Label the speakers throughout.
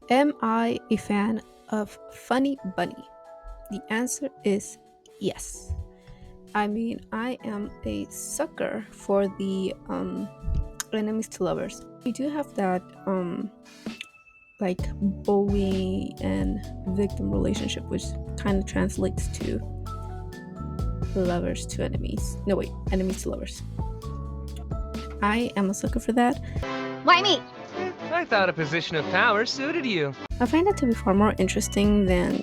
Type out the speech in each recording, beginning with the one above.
Speaker 1: Am I a fan of Funny Bunny? The answer is yes. I mean, I am a sucker for the enemies to lovers. We do have that like bully and victim relationship, which kind of translates to lovers to enemies. No, wait, enemies to lovers. I am a sucker for that.
Speaker 2: Why me?
Speaker 3: I thought a position of power suited you.
Speaker 1: I find that to be far more interesting than,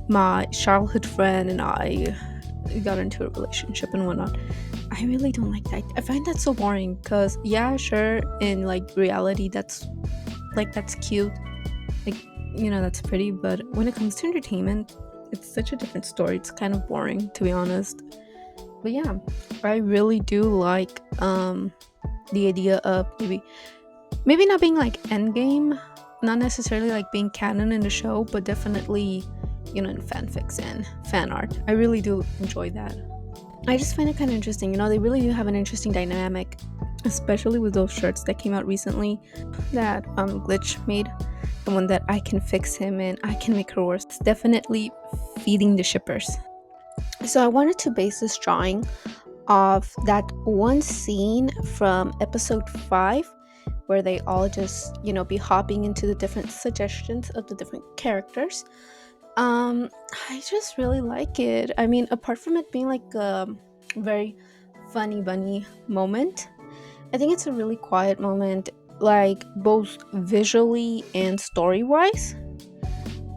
Speaker 1: my childhood friend and I got into a relationship and whatnot. I really don't like that. I find that so boring because, yeah, sure, in like reality, that's cute. Like, that's pretty. But when it comes to entertainment, it's such a different story. It's kind of boring, to be honest. But yeah, I really do like the idea of maybe not being like endgame, not necessarily like being canon in the show, but definitely, in fanfics and fan art. I really do enjoy that. I just find it kind of interesting. They really do have an interesting dynamic, especially with those shirts that came out recently that Glitch made. The one that I can fix him and I can make her worse. It's definitely feeding the shippers. So I wanted to base this drawing of that one scene from episode 5 where they all just, be hopping into the different suggestions of the different characters. I just really like it. I mean, apart from it being like a very funny bunny moment, I think it's a really quiet moment, like both visually and story-wise.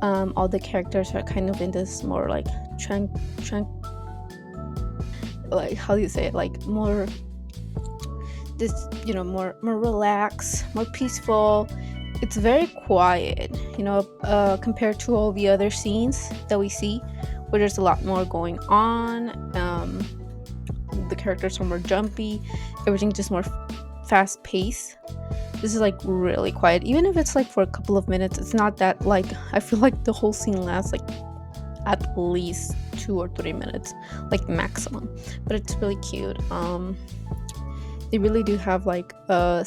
Speaker 1: All the characters are kind of in this more like like, how do you say it, like more this, more relaxed, more peaceful. It's very quiet, compared to all the other scenes that we see where there's a lot more going on. The characters are more jumpy, everything just more fast paced. This is like really quiet, even if it's like for a couple of minutes. It's not that, like, I feel like the whole scene lasts like at least 2 or 3 minutes, like maximum, but it's really cute. They really do have like a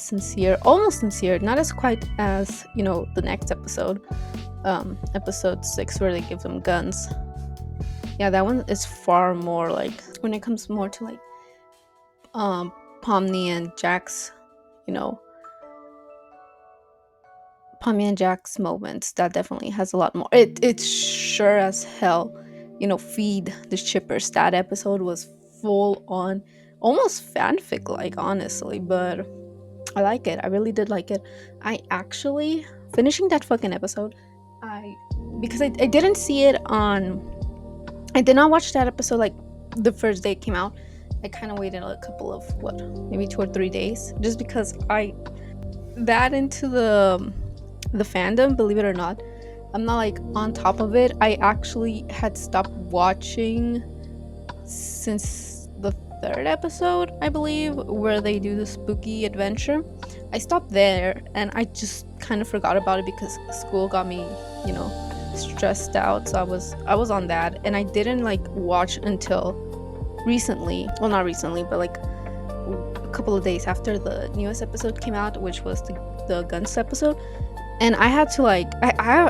Speaker 1: almost sincere, not as quite as the next episode, episode 6, where they give them guns. Yeah, that one is far more like, when it comes more to like Pomni and Jack's moments, that definitely has a lot more. It's sure as hell feed the shippers. That episode was full on, almost fanfic like, honestly, but I like it. I really did like it. I actually finishing that fucking episode, because I didn't see it on, I did not watch that episode like the first day it came out. I kind of waited a couple of maybe 2 or 3 days, just because I that into the fandom, believe it or not. I'm not like on top of it. I actually had stopped watching since the 3rd episode, I believe, where they do the spooky adventure. I stopped there and I just kind of forgot about it because school got me, stressed out. So I was on that, and I didn't like watch until recently. Well, not recently, but like a couple of days after the newest episode came out, which was the Guns episode. And I had to like, I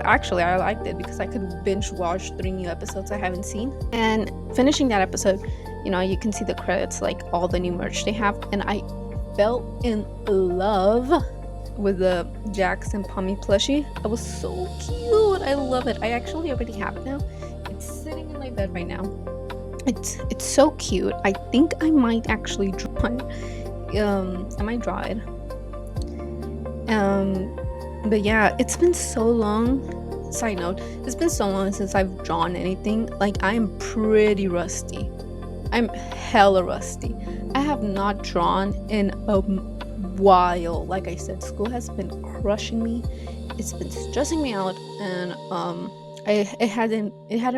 Speaker 1: liked it because I could binge watch 3 new episodes I haven't seen. And finishing that episode, you can see the credits, like all the new merch they have, and I fell in love with the Jax and Pommy plushie. It was so cute. I love it. I actually already have it now. It's sitting in my bed right now. It's so cute. I think I might actually draw it. I might draw it. But yeah, it's been so long. Side note, it's been so long since I've drawn anything. Like, I am pretty rusty. I'm hella rusty. I have not drawn in a while. Like I said, school has been crushing me. It's been stressing me out, and it hadn't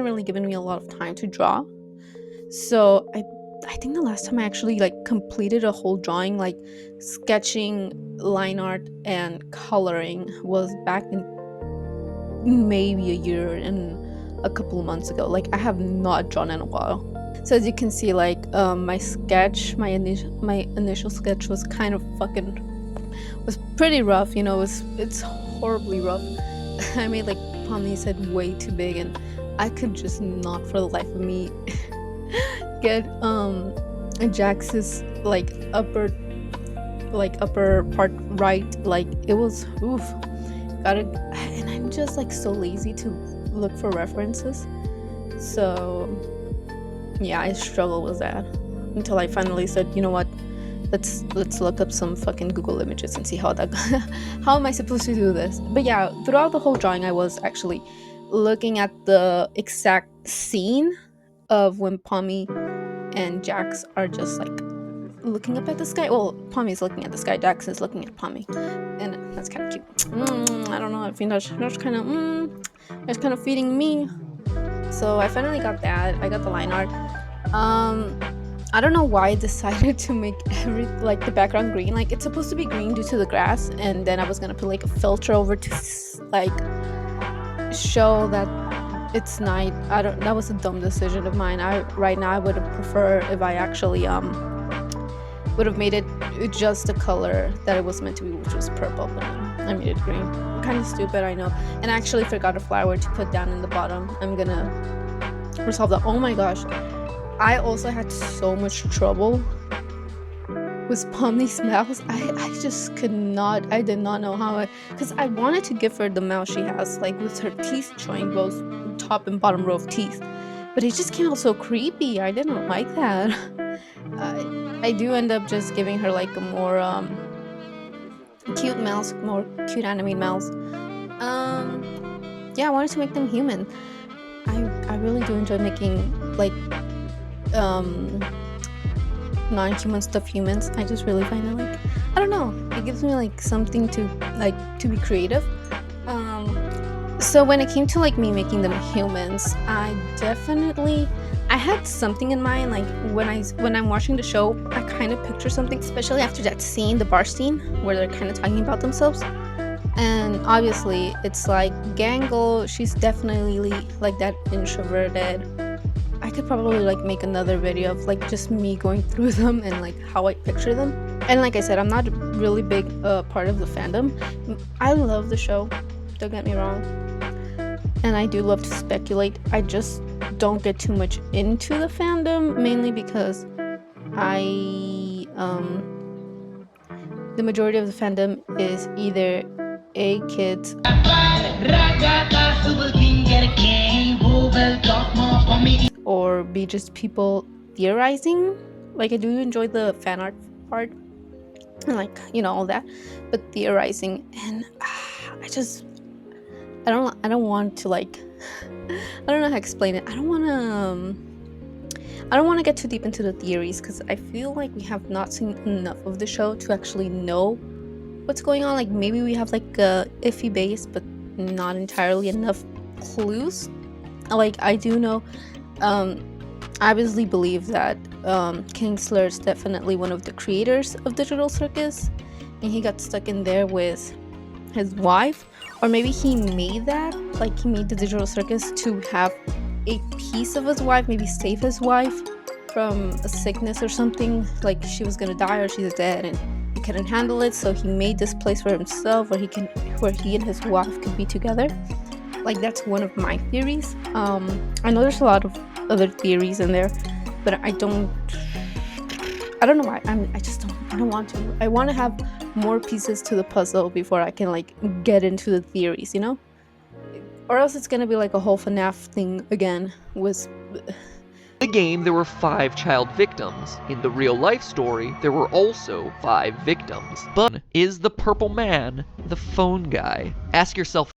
Speaker 1: really given me a lot of time to draw. So I think the last time I actually like completed a whole drawing, like sketching, line art, and coloring, was back in maybe a year and a couple of months ago. Like, I have not drawn in a while. So as you can see, like my initial sketch was kind of fucking was pretty rough. You know, it's horribly rough. I made like Pommy's head way too big, and I could just not for the life of me get Jax's upper part right. Like it was oof. Gotta and I'm just like so lazy to look for references. So yeah, I struggled with that until I finally said, you know what, let's look up some fucking Google images and see how that how am I supposed to do this. But yeah, throughout the whole drawing I was actually looking at the exact scene of when Pommy and Jax are just like looking up at the sky. Well, Pommy's looking at the sky, Jax is looking at Pommy, and that's kind of cute. I don't know, I think that's kind of that's kind of feeding me. So I finally got that. I got the line art. um I don't know why I decided to make every like the background green. Like it's supposed to be green due to the grass, and then I was gonna put like a filter over to like show that it's night. I don't. That was a dumb decision of mine. I right now I would have preferred if I actually would have made it just the color that it was meant to be, which was purple, but I made it green. Kind of stupid, I know. And I actually forgot a flower to put down in the bottom. I'm gonna resolve that. Oh my gosh, I also had so much trouble with Pommy's mouse. I just could not. I did not know how. Because I wanted to give her the mouse she has, like with her teeth showing both top and bottom row of teeth, but it just came out so creepy. I didn't like that. I do end up just giving her like a more cute mouse, more cute animated mouse. Yeah, I wanted to make them human. I really do enjoy making like um non-human stuff humans. I just really find it like, I don't know, it gives me like something to like to be creative. So when it came to like me making them humans, I had something in mind. Like when I'm watching the show, I kind of picture something, especially after that scene, the bar scene, where they're kind of talking about themselves. And obviously, it's like Gangle. She's definitely like that introverted. I could probably like make another video of like just me going through them and like how I picture them. And like I said, I'm not a really big part of the fandom. I love the show. Don't get me wrong. And I do love to speculate. I just don't get too much into the fandom, mainly because the majority of the fandom is either A, kids, or B, just people theorizing. Like I do enjoy the fan art part and like, you know, all that, but theorizing, and I don't want to like I don't know how to explain it. I don't want to get too deep into the theories because I feel like we have not seen enough of the show to actually know what's going on. Like maybe we have like a iffy base, but not entirely enough clues. Like I do know, I obviously believe that Kingsler is definitely one of the creators of Digital Circus, and he got stuck in there with his wife, or maybe he made that, like he made the Digital Circus to have a piece of his wife, maybe save his wife from a sickness or something, like she was gonna die or she's dead and he couldn't handle it, so he made this place for himself where he and his wife could be together. Like that's one of my theories. I know there's a lot of other theories in there, but I don't know why. I don't want to. I want to have more pieces to the puzzle before I can like get into the theories, you know? Or else it's gonna be like a whole FNAF thing again with
Speaker 2: In the game, there were 5 child victims. In the real-life story, there were also 5 victims. But is the purple man the phone guy? Ask yourself.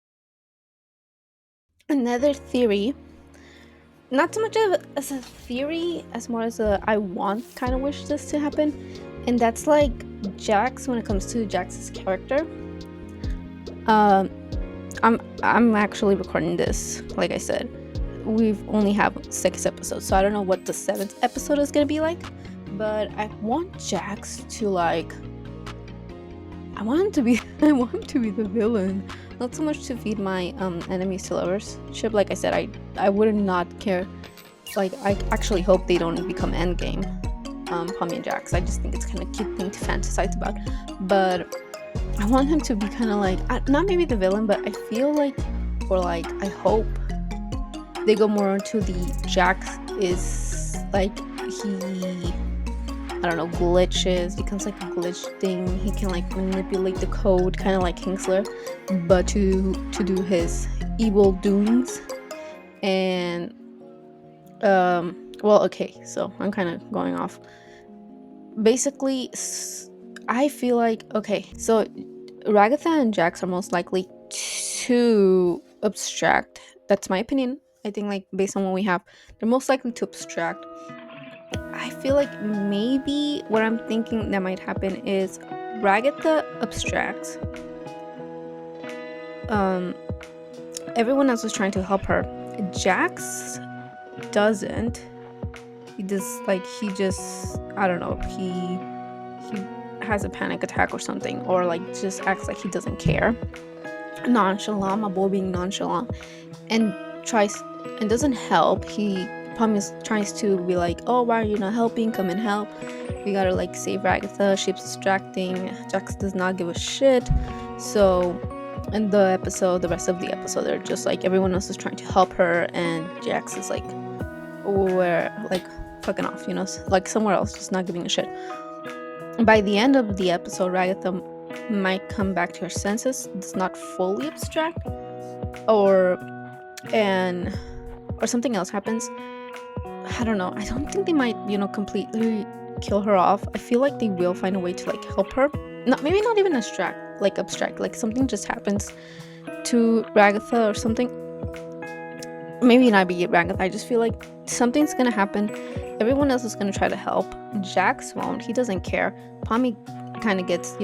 Speaker 1: another theory. Not so much as a theory as more as a I want kind of wish this to happen, and that's like Jax. When it comes to Jax's character, I'm actually recording this. Like I said, we've only have 6 episodes, so I don't know what the 7th episode is gonna be like. But I want Jax to like. I want him to be. I want him to be the villain. Not so much to feed my enemies to lovers ship. Like I said, I would not care. Like I actually hope they don't become endgame, Pommy and Jax. I just think it's kind of cute thing to fantasize about. But I want him to be kind of like, not maybe the villain, but I feel like, or like, I hope they go more into the Jax is like, he, I don't know, glitches, becomes like a glitch thing. He can like manipulate the code, kind of like Kingsler, but to do his evil doings. And well, okay, so I'm kind of going off. Basically, I feel like, okay, so Ragatha and Jax are most likely too abstract. That's my opinion. I think, like, based on what we have, they're most likely too abstract. I feel like maybe what I'm thinking that might happen is Ragatha abstracts. Um, Everyone else is trying to help her. Jax doesn't. He just, I don't know, he has a panic attack or something, or like just acts like he doesn't care. Nonchalant, my boy being nonchalant, and tries and doesn't help. He tries to be like, oh, why are you not helping? Come and help. We gotta like save Ragatha. She's distracting. Jax does not give a shit. So in the rest of the episode, they're just like, everyone else is trying to help her, and Jax is like, where, like, fucking off, like somewhere else, just not giving a shit. By the end of the episode, Ragatha might come back to her senses. It's not fully abstract, or something else happens. I don't know. I don't think they might, completely kill her off. I feel like they will find a way to like help her. Maybe not even abstract, like something just happens to Ragatha or something. Maybe not be Ragatha. I just feel like something's gonna happen. Everyone else is gonna try to help. Jax won't. He doesn't care. Pommy kind of gets,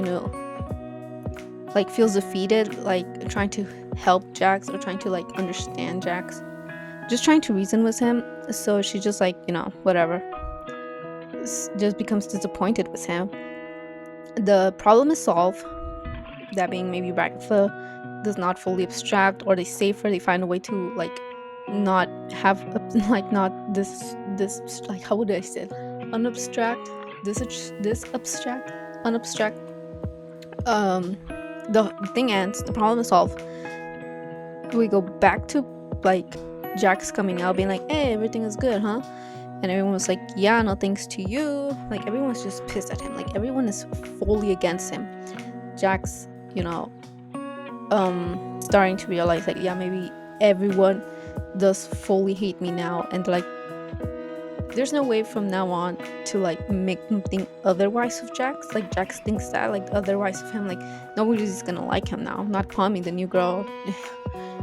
Speaker 1: like feels defeated, like trying to help Jax or trying to like understand Jax, just trying to reason with him. So she just like, whatever, just becomes disappointed with him. The problem is solved. That being maybe Ragatha does not fully abstract, or they save her. They find a way to like not have like not this like, how would I say it? Unabstract, this abstract, unabstract. The thing ends. The problem is solved. We go back to like Jax coming out being like, hey, everything is good, huh? And everyone was like, yeah, no thanks to you. Like everyone's just pissed at him. Like everyone is fully against him. Jax, starting to realize like, yeah, maybe everyone does fully hate me now, and like there's no way from now on to like make him think otherwise of Jax. Like Jax thinks that like otherwise of him, like nobody's gonna like him now. Not Pommy, the new girl.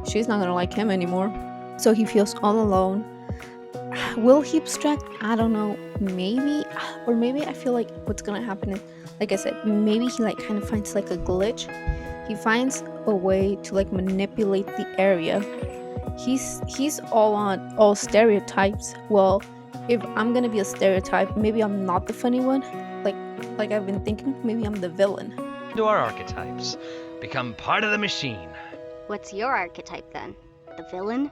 Speaker 1: She's not gonna like him anymore. So he feels all alone. Will he abstract? I don't know. Maybe, or maybe I feel like what's gonna happen is, like I said, maybe he like kind of finds like a glitch. He finds a way to like manipulate the area. He's all stereotypes. Well, if I'm gonna be a stereotype, maybe I'm not the funny one. Like I've been thinking, maybe I'm the villain.
Speaker 3: To our archetypes. Become part of the machine.
Speaker 4: What's your archetype then? The villain?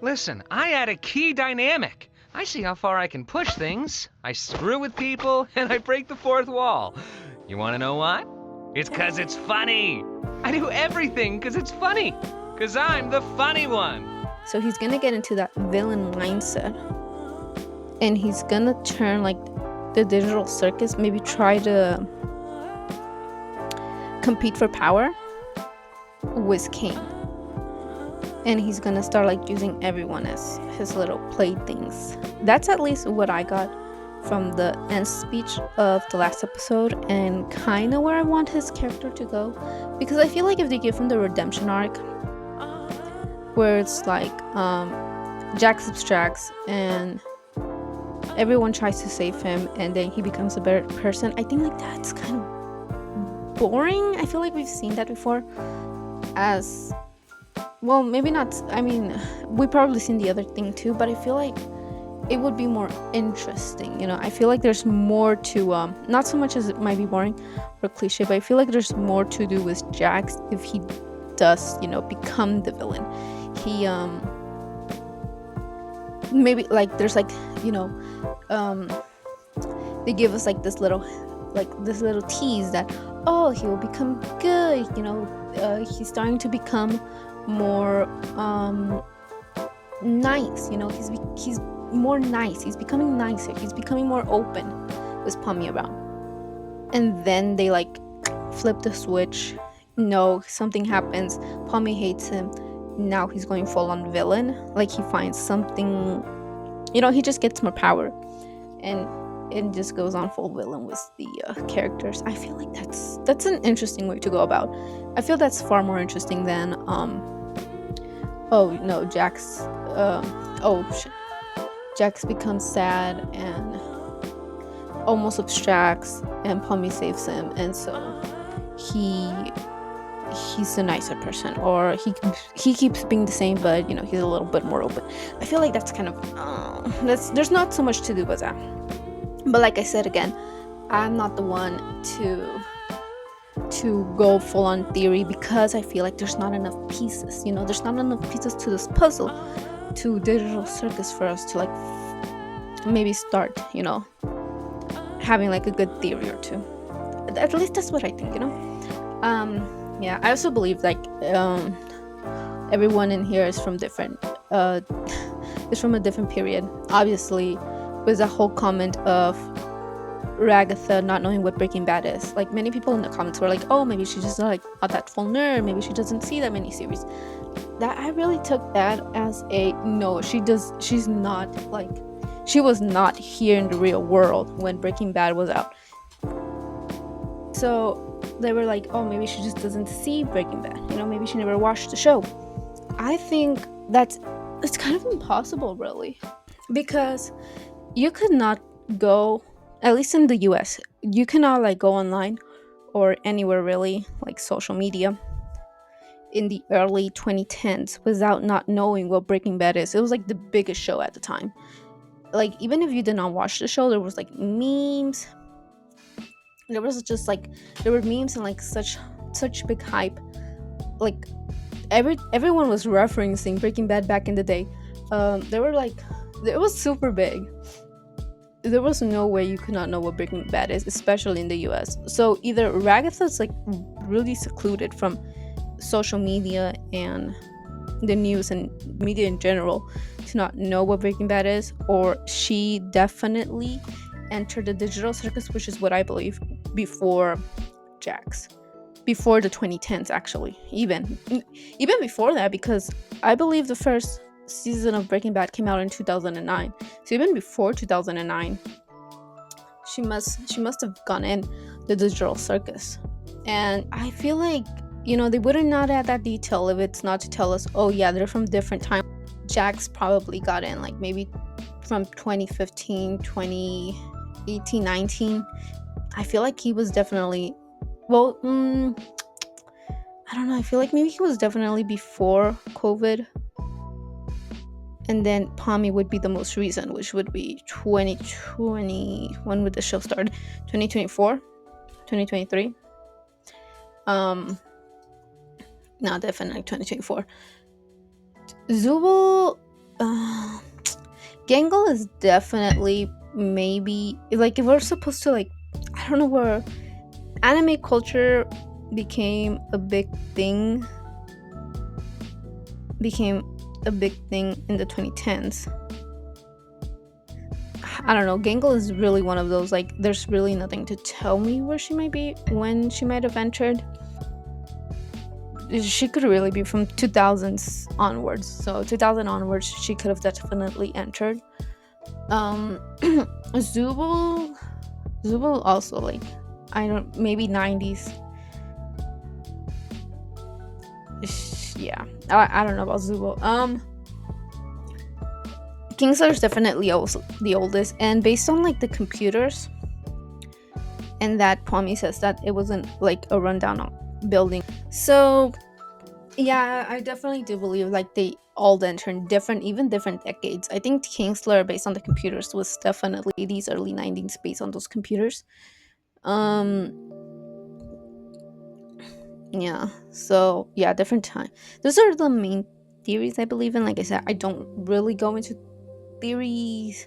Speaker 3: Listen, I add a key dynamic. I see how far I can push things. I screw with people, and I break the fourth wall. You wanna know why? It's 'cause it's funny. I do everything 'cause it's funny. 'Cause I'm the funny one.
Speaker 1: So he's gonna get into that villain mindset, and he's gonna turn like the digital circus, maybe try to compete for power with Kane. And he's gonna start like using everyone as his little playthings. That's at least what I got from the end speech of the last episode, and kind of where I want his character to go. Because I feel like if they give him the redemption arc, where it's like Jax abstracts and everyone tries to save him, and then he becomes a better person, I think like that's kind of boring. I feel like we've seen that before. As well, maybe not. I mean, we probably seen the other thing too, but I feel like it would be more interesting. I feel like there's more to not so much as it might be boring or cliche, but I feel like there's more to do with Jax if he does become the villain. He maybe like there's like they give us like this little tease that, oh, he will become good, he's starting to become more nice, he's more nice, he's becoming nicer, he's becoming more open with Pommy around. And then they like flip the switch. No, something happens. Pommy hates him. Now he's going full on villain. Like he finds something, he just gets more power, and it just goes on full villain with the characters. I feel like that's an interesting way to go about. I feel that's far more interesting than oh no, Jax becomes sad and almost abstracts, and Pommy saves him, and so he's a nicer person, or he keeps being the same, but he's a little bit more open. I feel like that's kind of there's not so much to do with that. But like I said again, I'm not the one to go full on theory, because I feel like there's not enough pieces. There's not enough pieces to this puzzle, to Digital Circus, for us to like maybe start having like a good theory or two. At least that's what I think. Yeah, I also believe like everyone in here is from different is from a different period. Obviously, with the whole comment of Ragatha not knowing what Breaking Bad is. Like many people in the comments were like, oh, maybe she's just like not that full nerd, maybe she doesn't see that many series. That I really took that as a no, she's not like, she was not here in the real world when Breaking Bad was out. So they were like, oh, maybe she just doesn't see Breaking Bad, maybe she never watched the show. I think it's kind of impossible, really, because you could not go, at least in the US, you cannot like go online or anywhere really, like social media, in the early 2010s without not knowing what Breaking Bad is. It was like the biggest show at the time. Like even if you did not watch the show, there was like memes. There were memes and like such big hype. Like everyone was referencing Breaking Bad back in the day. It was super big. There was no way you could not know what Breaking Bad is, especially in the US. So either Ragatha's like really secluded from social media and the news and media in general to not know what Breaking Bad is, or she definitely entered the Digital Circus, which is what I believe, before Jax, before the 2010s, actually, even before that, because I believe the first season of Breaking Bad came out in 2009. So even before 2009, she must have gone in the Digital Circus. And I feel like, they wouldn't not add that detail if it's not to tell us, oh yeah, they're from different times. Jax probably got in like maybe from 2015, 2018, 19. I feel like he was definitely, well, I don't know, I feel like maybe he was definitely before COVID. And then Pommy would be the most recent, which would be 2020. When would the show start? 2024? 2023? No, definitely 2024. Zubul, Gangle is definitely maybe, like, if we're supposed to, like, I don't know, where anime culture became a big thing in the 2010s. I don't know, Gangle is really one of those, like, there's really nothing to tell me where she might be, when she might have entered. She could really be from 2000s onwards. So 2000 onwards, she could have definitely entered. Zubul also, like, I don't, maybe 90s. Yeah, I don't know about Zubul. Kingslayer is definitely also the oldest, and based on like the computers, and that Pommy says that it wasn't like a rundown building. So yeah, I definitely do believe like they all entered different decades. I think Kingslayer, based on the computers, was definitely 80s, early 90s, based on those computers. Yeah, so yeah, different time. Those are the main theories I believe in. Like I said, I don't really go into theories,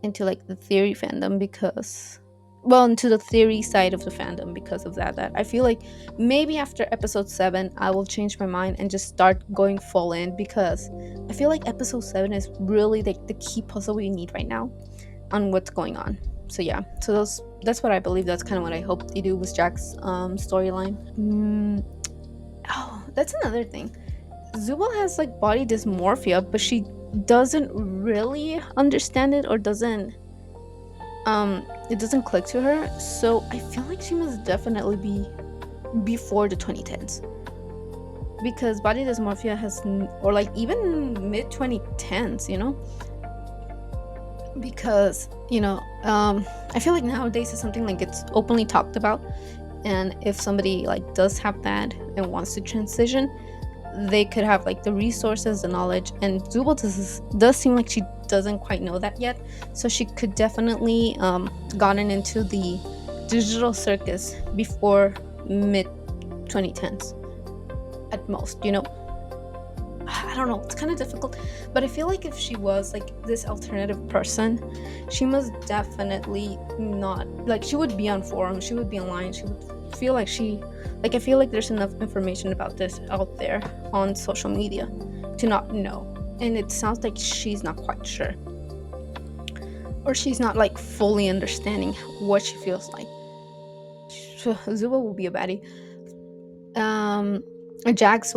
Speaker 1: into like the theory fandom, because well, into the theory side of the fandom because of that. That I feel like maybe after episode 7 I will change my mind and just start going full in, because I feel like episode 7 is really the key puzzle we need right now on what's going on. So yeah, so that's what I believe. That's kind of what I hope they do with Jack's storyline. Oh, that's another thing. Zubul has like body dysmorphia, but she doesn't really understand it, or doesn't it doesn't click to her. So I feel like she must definitely be before the 2010s, because body dysmorphia has or like even mid 2010s, because I feel like nowadays it's something like it's openly talked about, and if somebody like does have that and wants to transition, they could have like the resources, the knowledge. And Zubul does seem like she doesn't quite know that yet, so she could definitely gotten into the digital circus before mid 2010s at most. I don't know, it's kind of difficult, but I feel like if she was like this alternative person, she must definitely not like, she would be on forums, she would be online, she would feel like I feel like there's enough information about this out there on social media to not know. And it sounds like she's not quite sure, or she's not like fully understanding what she feels like. Zuba will be a baddie. Jax,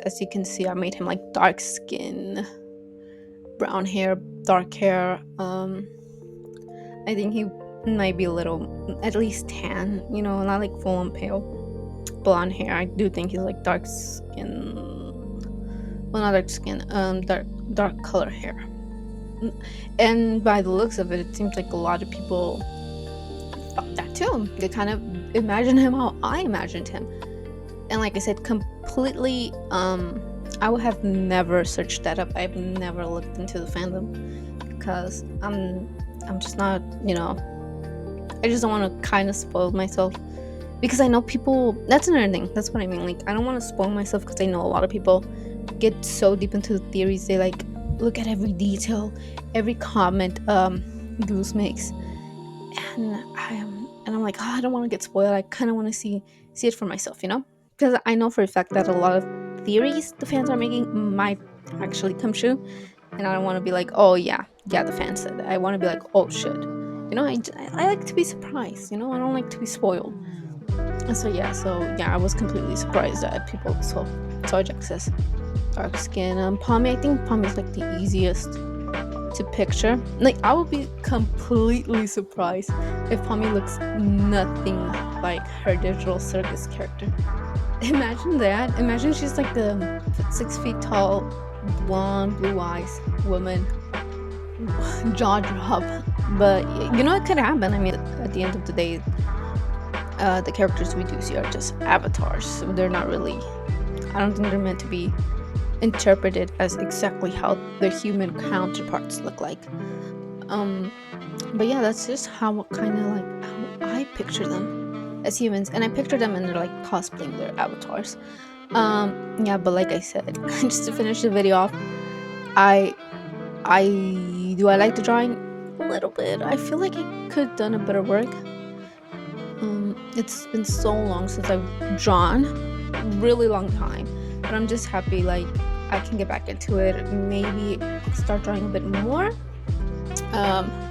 Speaker 1: as you can see, I made him like dark skin, brown hair, dark hair. I think he might be a little, at least tan, not like full on pale. Blonde hair. I do think he's like dark skin. Well, not dark skin. Dark color hair. And by the looks of it, it seems like a lot of people thought that too. They kind of imagined him how I imagined him. And like I said, completely, I would have never searched that up. I've never looked into the fandom, because I'm just not, I just don't want to kind of spoil myself, because I know people. That's another thing. That's what I mean. Like, I don't want to spoil myself, because I know a lot of people get so deep into the theories. They like look at every detail, every comment Goose makes, and I'm like, I don't want to get spoiled. I kind of want to see it for myself, because I know for a fact that a lot of theories the fans are making might actually come true, and I don't want to be like, oh yeah, the fans said that. I want to be like, oh shit, I like to be surprised, I don't like to be spoiled. And so yeah, I was completely surprised that people saw Jax's dark skin. Pommy, I think Pommy's like the easiest to picture. Like, I would be completely surprised if Pommy looks nothing like her digital circus character. Imagine that. Imagine she's like the 6 feet tall, blonde, blue eyes woman, jaw drop. But it could happen. I mean, at the end of the day, the characters we do see are just avatars. So they're not really. I don't think they're meant to be interpreted as exactly how their human counterparts look like. But yeah, that's just how kind of like how I picture them as humans, and I picture them and they're like cosplaying their avatars. Yeah, but like I said, just to finish the video off, I I like the drawing a little bit. I feel like I could have done a better work. It's been so long since I've drawn, really long time, but I'm just happy like I can get back into it. Maybe start drawing a bit more.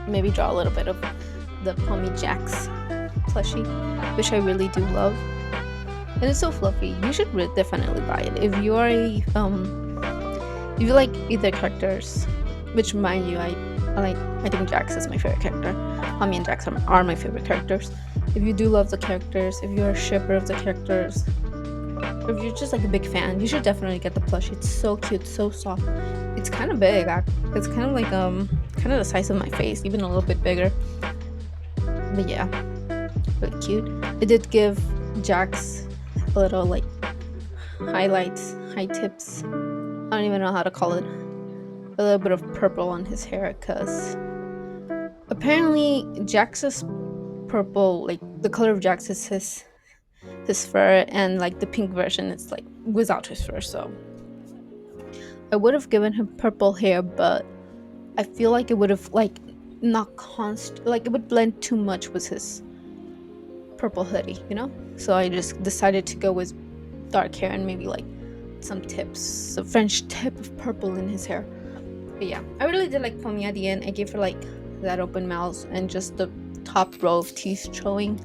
Speaker 1: Maybe draw a little bit of the Pommy Jax plushie, which I really do love, and it's so fluffy. You should definitely buy it if you are a if you like either characters. Which, mind you, I think Jax is my favorite character. Pommy and Jax are my favorite characters. If you do love the characters, if you're a shipper of the characters, or if you're just like a big fan, you should definitely get the plushie. It's so cute, so soft. It's kind of big. It's kind of like kind of the size of my face, even a little bit bigger. But yeah, really cute. It did give Jax a little like highlights, high tips. I don't even know how to call it. A little bit of purple on his hair, because apparently Jax's purple, like the color of Jax is his fur, and like the pink version is like without his fur. So I would have given him purple hair, but I feel like it would have like not like it would blend too much with his purple hoodie, you know? So I just decided to go with dark hair and maybe like some tips, a French tip of purple in his hair. But yeah, I really did like Pommy at the end. I gave her like that open mouth and just the top row of teeth showing.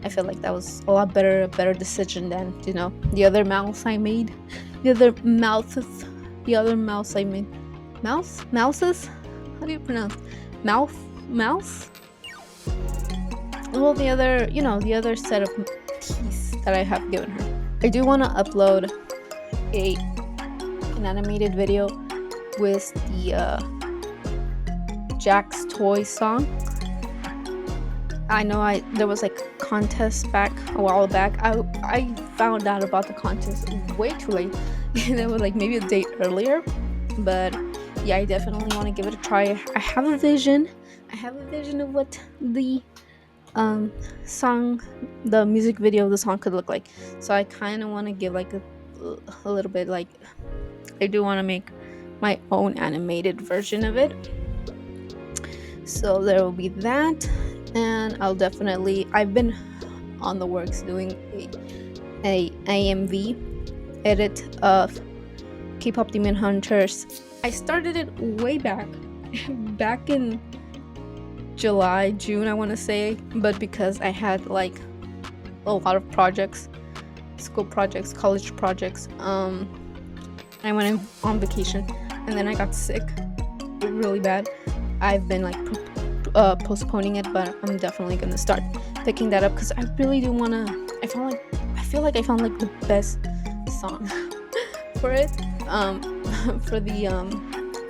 Speaker 1: I feel like that was a lot better, a better decision than, you know, the other mouths I made. The other mouths, the other mouths I made. Mouses? How do you pronounce? Mouse? Well, the other, you know, the other set of teeth that I have given her. I do want to upload an animated video with the Jack's Toy song. I know there was like a contest back a while back. I found out about the contest way too late. That was like maybe a date earlier, but yeah, I definitely want to give it a try. I have a vision. Of what the song, the music video of the song could look like. So I kind of want to give like a little bit, like I do want to make my own animated version of it. So there will be that, and I've been on the works doing a AMV edit of K-pop Demon Hunters. I started it way back in July, June, I want to say, but because I had like a lot of projects, school projects, college projects, I went on vacation and then I got sick really bad. I've been like postponing it, but I'm definitely gonna start picking that up because I really do want to. I feel like I found like the best song for it,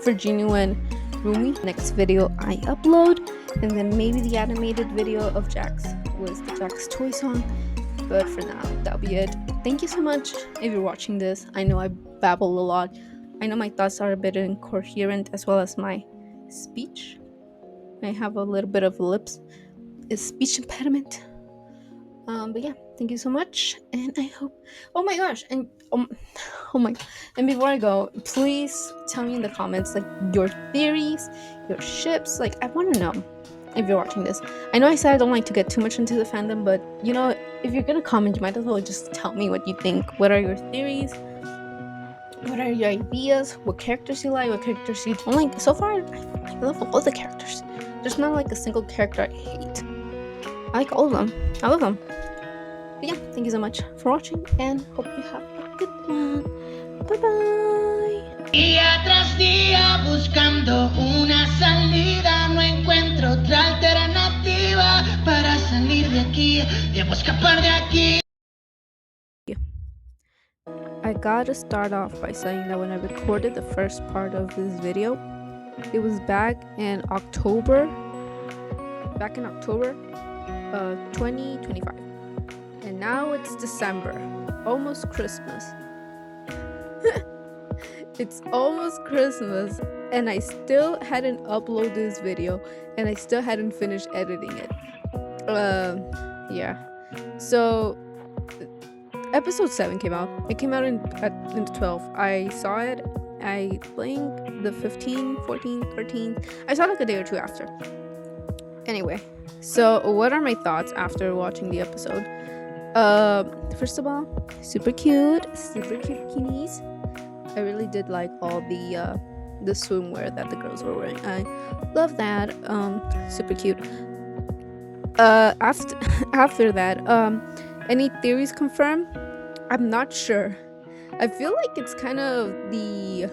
Speaker 1: for Genu and Rumi. Next video I upload, and then maybe the animated video of Jax was the Jax Toy song. But for now, that'll be it. Thank you so much if you're watching this. I know I babble a lot. I know my thoughts are a bit incoherent as well as my speech. I have a little bit of speech impediment. But yeah, thank you so much, and I hope. Oh my gosh, and oh my, and before I go, please tell me in the comments like your theories, your ships. Like I want to know if you're watching this. I know I said I don't like to get too much into the fandom, but you know, if you're gonna comment, you might as well just tell me what you think. What are your theories? What are your ideas? What characters you like? What characters you don't like? So far, I love all the characters. There's not like a single character I hate. I like all of them. I love them. But yeah, thank you so much for watching, and hope you have a good one. Bye bye.
Speaker 5: Día tras día buscando una salida, no encuentro otra alternativa para salir de aquí, debo escapar de aquí.
Speaker 1: I gotta start off by saying that when I recorded the first part of this video, it was back in October 2025, and now it's December, almost Christmas. It's almost Christmas, and I still hadn't uploaded this video, and I still hadn't finished editing it. Yeah. So episode 7 came out. It came out in the 12th. I saw it. I blinked the 15th, 14th, 13th. I saw it like a day or two after. Anyway, so what are my thoughts after watching the episode? First of all, super cute bikinis. I really did like all the swimwear that the girls were wearing. I love that. Super cute. After that, any theories confirmed? I'm not sure. I feel like it's kind of the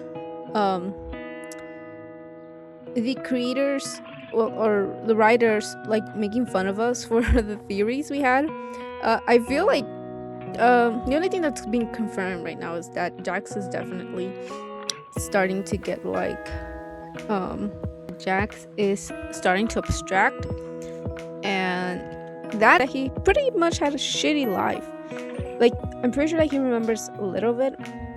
Speaker 1: creators or the writers like making fun of us for the theories we had. I feel like the only thing that's being confirmed right now is that Jax is definitely starting to get like Jax is starting to abstract, and that he pretty much had a shitty life. Like I'm pretty sure that he remembers a little of it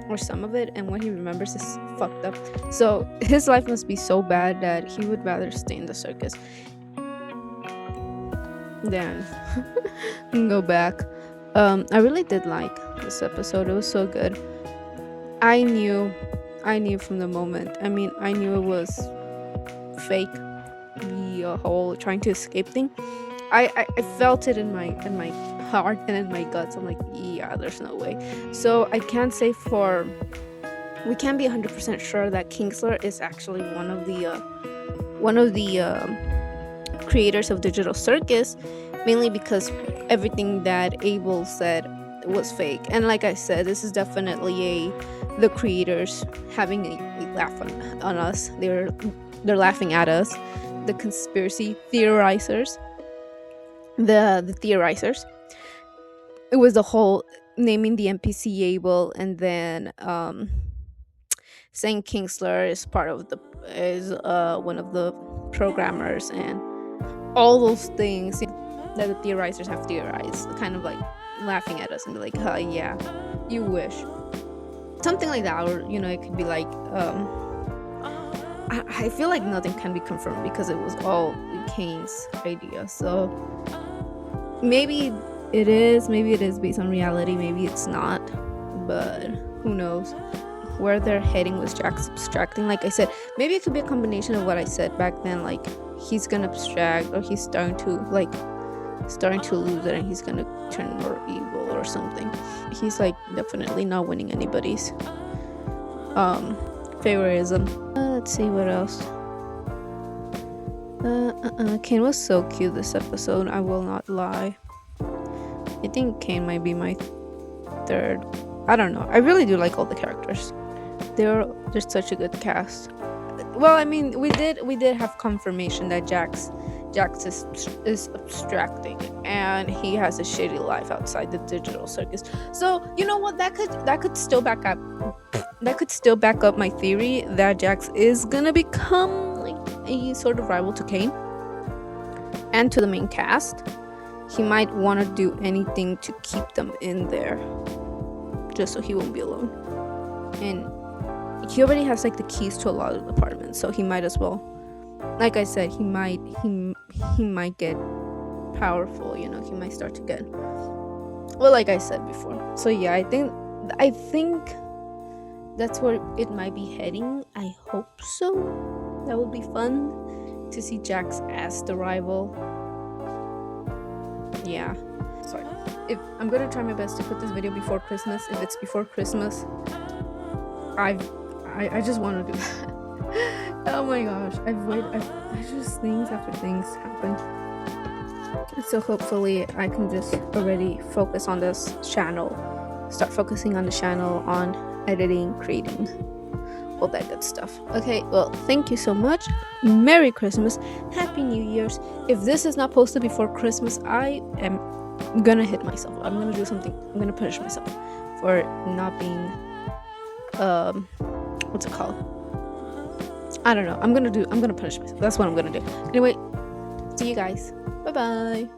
Speaker 1: or some of it, and what he remembers is fucked up. So his life must be so bad that he would rather stay in the circus than go back. I really did like this episode. It was so good. I knew from the moment. I mean, I knew it was fake, the whole trying to escape thing. I felt it in my heart and in my guts, I'm like, yeah, there's no way. So I can't say for, we can't be 100% sure that Kingsler is actually one of the creators of Digital Circus, mainly because everything that Abel said was fake. And like I said, this is definitely the creators having a laugh on us. They're laughing at us, the conspiracy theorizers, the theorizers. It was the whole naming the NPC Abel, and then saying Kingsler is one of the programmers, and all those things that the theorizers have theorized, kind of like laughing at us and be like, yeah, you wish. Something like that. Or, it could be like, I feel like nothing can be confirmed because it was all Kane's idea. So maybe it is based on reality, maybe it's not, but who knows where they're heading with Jack's abstracting. Like I said, maybe it could be a combination of what I said back then, like he's gonna abstract, or he's starting to lose it and he's gonna turn more evil or something. He's like definitely not winning anybody's favoritism. Let's see what else. Kane was so cute this episode, I will not lie. I think Kane might be my third. I don't know, I really do like all the characters. They're such a good cast. Well, I mean, we did have confirmation that Jax is abstracting, and he has a shitty life outside the Digital Circus. So you know what, that could still back up my theory that Jax is gonna become like a sort of rival to Kane and to the main cast. He might want to do anything to keep them in there, just so he won't be alone. And he already has like the keys to a lot of apartments, so he might as well. Like I said, he might get powerful. He might start to get, well, like I said before. So yeah, I think that's where it might be heading. I hope so. That would be fun to see Jax as the rival. Yeah. Sorry. If I'm gonna try my best to put this video before Christmas. If it's before Christmas, I just want to do that. Oh my gosh, I just things after things happen. So hopefully I can just already focus on this channel, start focusing on the channel, on editing, creating, all that good stuff. Okay, well, thank you so much. Merry Christmas, Happy New Year's. If this is not posted before Christmas, I am gonna hit myself. I'm gonna do something. I'm gonna punish myself for not being what's it called? I don't know. I'm gonna punish myself. That's what I'm gonna do. Anyway, see you guys. Bye bye.